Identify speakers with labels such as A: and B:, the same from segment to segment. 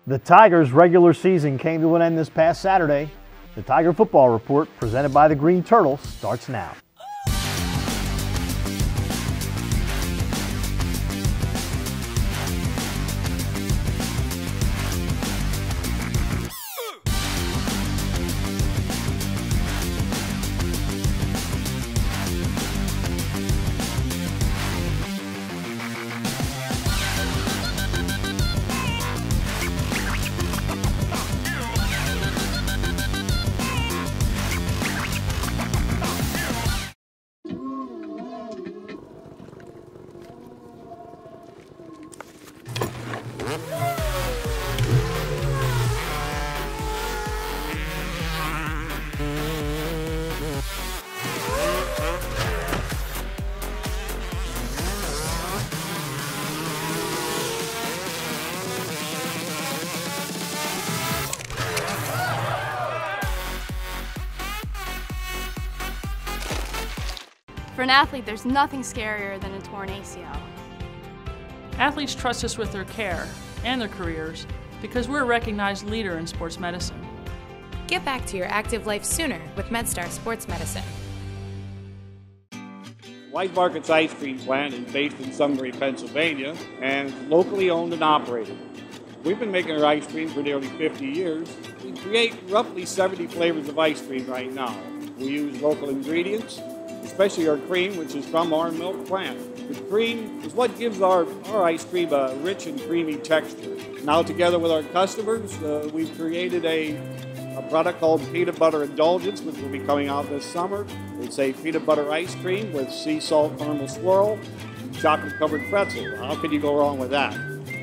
A: The Tigers' regular season came to an end this past Saturday. The Tiger Football Report, presented by the Green Turtle, starts now.
B: For an athlete, there's nothing scarier than a torn ACL.
C: Athletes trust us with their care and their careers because we're a recognized leader in sports medicine.
D: Get back to your active life sooner with MedStar Sports Medicine.
E: Wise Market's ice cream plant is based in Sunbury, Pennsylvania, and locally owned and operated. We've been making our ice cream for nearly 50 years. We create roughly 70 flavors of ice cream right now. We use local ingredients, especially our cream, which is from our milk plant. The cream is what gives our ice cream a rich and creamy texture. Now, together with our customers, we've created a product called Peanut Butter Indulgence, which will be coming out this summer. It's a peanut butter ice cream with sea salt caramel swirl and chocolate-covered pretzel. How could you go wrong with that?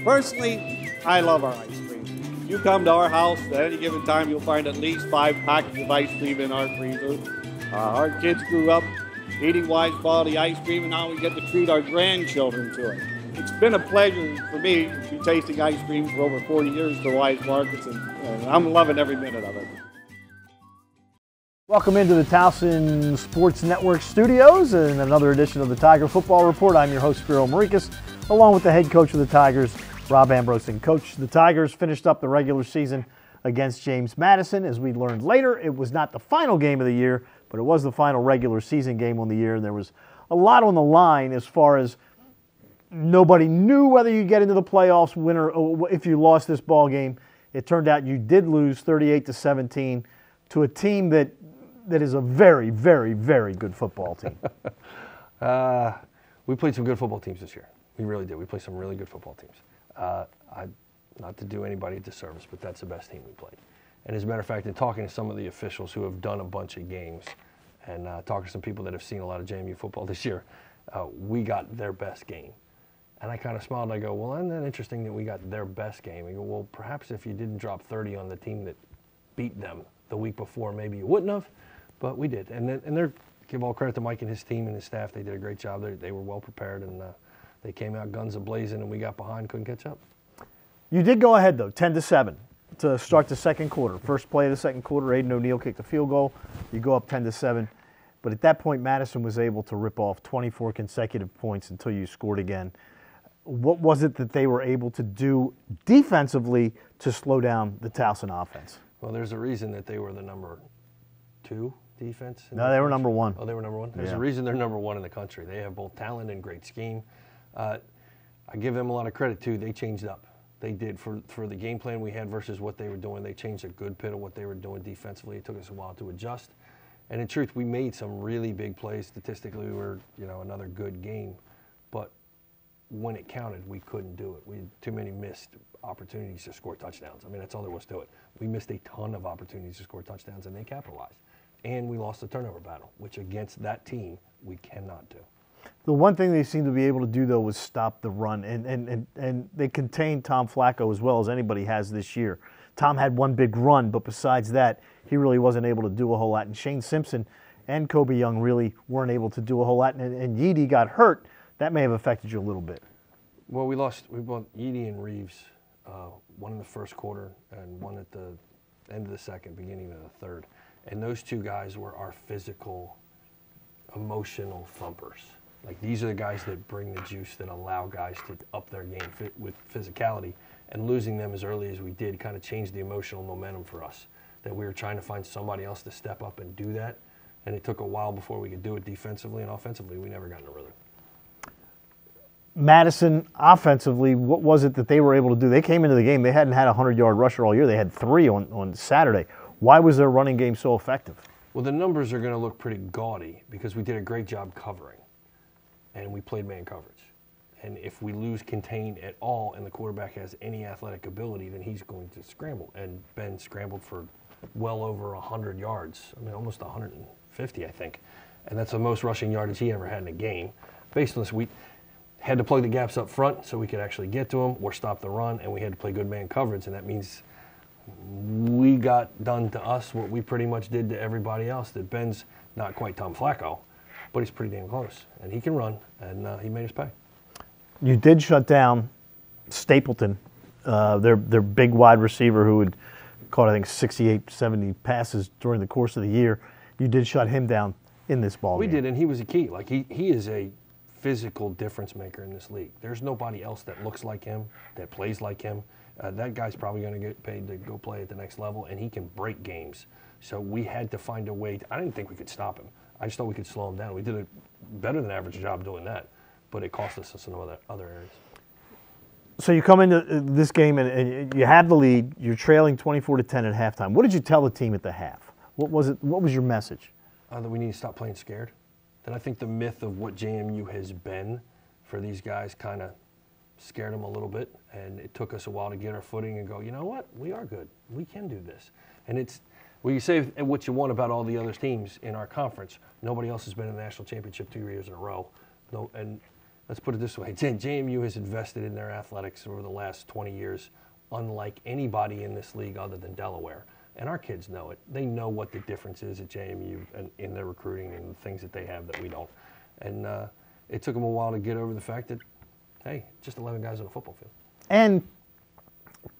E: Personally, I love our ice cream. If you come to our house at any given time, you'll find at least 5 packets of ice cream in our freezer. Our kids grew up eating Wise quality ice cream, and now we get to treat our grandchildren to it. It's been a pleasure for me to be tasting ice cream for over 40 years for Wise Markets, and I'm loving every minute of it.
A: Welcome into the Towson Sports Network studios and another edition of the Tiger Football Report. I'm your host, Spiro Morekas, along with the head coach of the Tigers, Rob Ambrose. And coach, the Tigers finished up the regular season against James Madison. As we learned later, it was not the final game of the year, but it was the final regular season game on the year. There was a lot on the line as far as nobody knew whether you get into the playoffs, win or if you lost this ball game. It turned out you did lose 38-17 to a team that is a very, very, very good football team.
F: We played some good football teams this year. We really did. We played some really good football teams. Not to do anybody a disservice, but that's the best team we played. And as a matter of fact, in talking to some of the officials who have done a bunch of games and talking to some people that have seen a lot of JMU football this year, we got their best game. And I kind of smiled and I go, well, isn't that interesting that we got their best game? I go, well, perhaps if you didn't drop 30 on the team that beat them the week before, maybe you wouldn't have, but we did. And they're, give all credit to Mike and his team and his staff. They did a great job. They were well prepared, and they came out guns a-blazing, and we got behind, couldn't catch up.
A: You did go ahead, though, 10-7 to start the second quarter. First play of the second quarter, Aiden O'Neill kicked a field goal. You go up 10-7. But at that point, Madison was able to rip off 24 consecutive points until you scored again. What was it that they were able to do defensively to slow down the Towson offense?
F: Well, there's a reason that they were the number 2 defense.
A: No, they were number 1.
F: Oh, they were number 1? There's a reason they're number 1 in the country. They have both talent and great scheme. I give them a lot of credit, too. They changed up. They did for the game plan we had versus what they were doing. They changed a good bit of what they were doing defensively. It took us a while to adjust. And in truth, we made some really big plays. Statistically, we were, another good game. But when it counted, we couldn't do it. We had too many missed opportunities to score touchdowns. I mean, that's all there was to it. We missed a ton of opportunities to score touchdowns, and they capitalized. And we lost the turnover battle, which against that team, we cannot do.
A: The one thing they seemed to be able to do, though, was stop the run. And they contained Tom Flacco as well as anybody has this year. Tom had one big run, but besides that, he really wasn't able to do a whole lot. And Shane Simpson and Kobe Young really weren't able to do a whole lot. And Yeedy got hurt. That may have affected you a little bit.
F: Well, we both Yeedy and Reeves, one in the first quarter and one at the end of the second, beginning of the third. And those two guys were our physical, emotional thumpers. Like, these are the guys that bring the juice, that allow guys to up their game with physicality. And losing them as early as we did kind of changed the emotional momentum for us, that we were trying to find somebody else to step up and do that. And it took a while before we could do it defensively, and offensively we never got in a rhythm.
A: Madison, offensively, what was it that they were able to do? They came into the game, they hadn't had a 100-yard rusher all year. They had 3 on Saturday. Why was their running game so effective?
F: Well, the numbers are going to look pretty gaudy because we did a great job covering, and we played man coverage. And if we lose contain at all and the quarterback has any athletic ability, then he's going to scramble. And Ben scrambled for well over 100 yards. I mean, almost 150, I think. And that's the most rushing yardage he ever had in a game. Based on this, we had to plug the gaps up front so we could actually get to him or stop the run, and we had to play good man coverage. And that means we got done to us what we pretty much did to everybody else. That Ben's not quite Tom Flacco, but he's pretty damn close. And he can run, and he made us pay.
A: You did shut down Stapleton, their big wide receiver who had caught, I think, 68, 70 passes during the course of the year. You did shut him down in this ball game.
F: We did, and he was a key. Like, he is a physical difference maker in this league. There's nobody else that looks like him, that plays like him. That guy's probably going to get paid to go play at the next level, and he can break games. So we had to find a way. I didn't think we could stop him. I just thought we could slow him down. We did a better than average job doing that, but it cost us in some other areas.
A: So you come into this game and you have the lead. You're trailing 24-10 at halftime. What did you tell the team at the half? What was it? What was your message?
F: That we need to stop playing scared. That I think the myth of what JMU has been for these guys kind of scared them a little bit, and it took us a while to get our footing and go, you know what? We are good. We can do this. And it's, well, you say what you want about all the other teams in our conference. Nobody else has been in the national championship 2 years in a row. No, and let's put it this way. JMU has invested in their athletics over the last 20 years, unlike anybody in this league other than Delaware. And our kids know it. They know what the difference is at JMU and in their recruiting and the things that they have that we don't. And it took them a while to get over the fact that, hey, just 11 guys on a football field.
A: And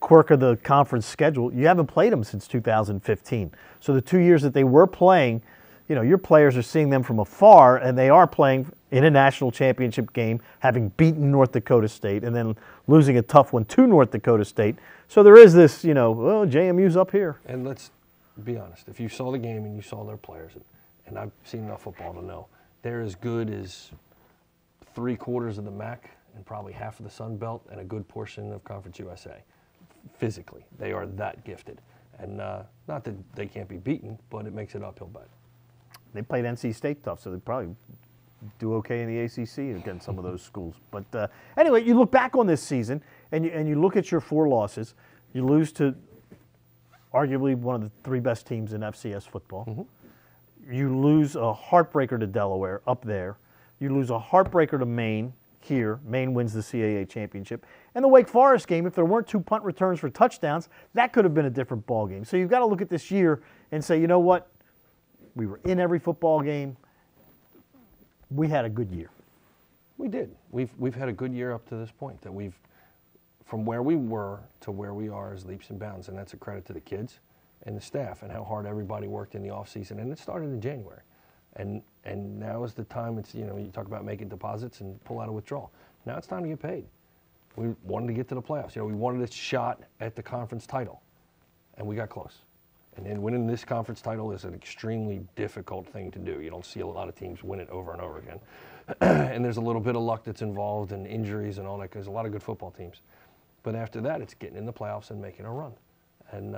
A: quirk of the conference schedule, you haven't played them since 2015. So the 2 years that they were playing, you know, your players are seeing them from afar, and they are playing in a national championship game, having beaten North Dakota State and then losing a tough one to North Dakota State. So there is this, you know, well, JMU's up here.
F: And let's be honest. If you saw the game and you saw their players, and I've seen enough football to know, they're as good as 3/4 of the MAC and probably half of the Sun Belt and a good portion of Conference USA. Physically, they are that gifted. And not that they can't be beaten, but it makes it uphill battle.
A: They played NC State tough, so they probably do okay in the ACC against some of those schools. But anyway, you look back on this season, and you look at your 4 losses. You lose to arguably one of the 3 best teams in FCS football. Mm-hmm. You lose a heartbreaker to Delaware up there. You lose a heartbreaker to Maine here. Maine wins the CAA championship. And the Wake Forest game, if there weren't 2 punt returns for touchdowns, that could have been a different ball game. So you've got to look at this year and say, you know what? We were in every football game. We had a good year.
F: We did. We've had a good year up to this point. That we've, from where we were to where we are, is leaps and bounds, and that's a credit to the kids and the staff and how hard everybody worked in the off season. And it started in January, and now is the time. It's, you know, you talk about making deposits and pull out a withdrawal. Now it's time to get paid. We wanted to get to the playoffs. You know, we wanted a shot at the conference title, and we got close. And then winning this conference title is an extremely difficult thing to do. You don't see a lot of teams win it over and over again. And there's a little bit of luck that's involved and injuries and all that, because there's a lot of good football teams. But after that, it's getting in the playoffs and making a run. And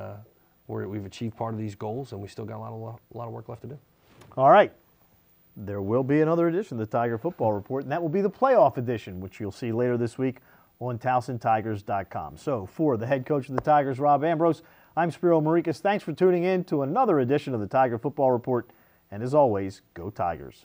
F: we've achieved part of these goals, and we still got a lot of work left to do.
A: All right. There will be another edition of the Tiger Football Report, and that will be the playoff edition, which you'll see later this week on TowsonTigers.com. So for the head coach of the Tigers, Rob Ambrose, I'm Spiro Morekas. Thanks for tuning in to another edition of the Tiger Football Report. And as always, go Tigers.